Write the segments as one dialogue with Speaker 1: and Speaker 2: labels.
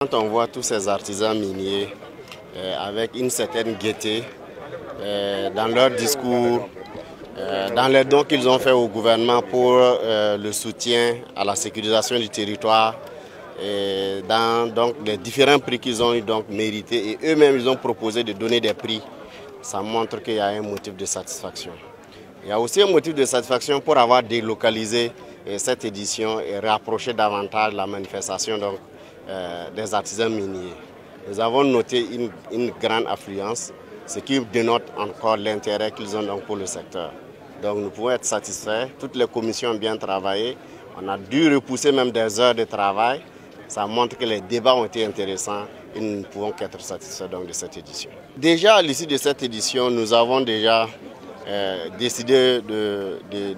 Speaker 1: Quand on voit tous ces artisans miniers avec une certaine gaieté dans leur discours, dans les dons qu'ils ont fait au gouvernement pour le soutien à la sécurisation du territoire, et dans donc, les différents prix qu'ils ont mérités et eux-mêmes ils ont proposé de donner des prix, ça montre qu'il y a un motif de satisfaction. Il y a aussi un motif de satisfaction pour avoir délocalisé cette édition et rapproché davantage la manifestation des artisans miniers. Nous avons noté une grande affluence, ce qui dénote encore l'intérêt qu'ils ont pour le secteur. Donc nous pouvons être satisfaits, toutes les commissions ont bien travaillé, on a dû repousser même des heures de travail. Ça montre que les débats ont été intéressants et nous ne pouvons qu'être satisfaits de cette édition. Déjà à l'issue de cette édition, nous avons déjà décidé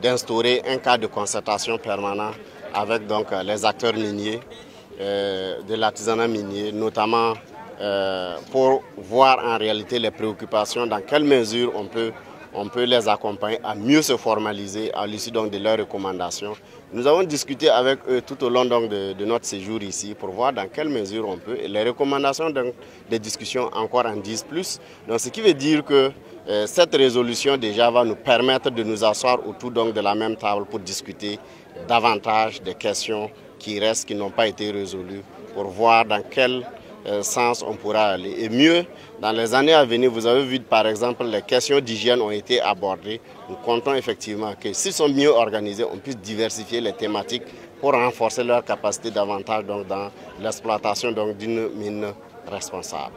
Speaker 1: d'instaurer un cadre de concertation permanent avec les acteurs miniers, de l'artisanat minier, notamment pour voir en réalité les préoccupations, dans quelle mesure on peut les accompagner à mieux se formaliser à l'issue de leurs recommandations. Nous avons discuté avec eux tout au long de notre séjour ici pour voir dans quelle mesure on peut. Et les recommandations des discussions encore en disent plus. Donc, ce qui veut dire que cette résolution déjà va nous permettre de nous asseoir autour de la même table pour discuter davantage des questions qui restent, qui n'ont pas été résolues, pour voir dans quel sens on pourra aller. Et mieux, dans les années à venir, vous avez vu par exemple les questions d'hygiène ont été abordées. Nous comptons effectivement que s'ils sont mieux organisés, on puisse diversifier les thématiques pour renforcer leur capacité davantage dans l'exploitation d'une mine responsable.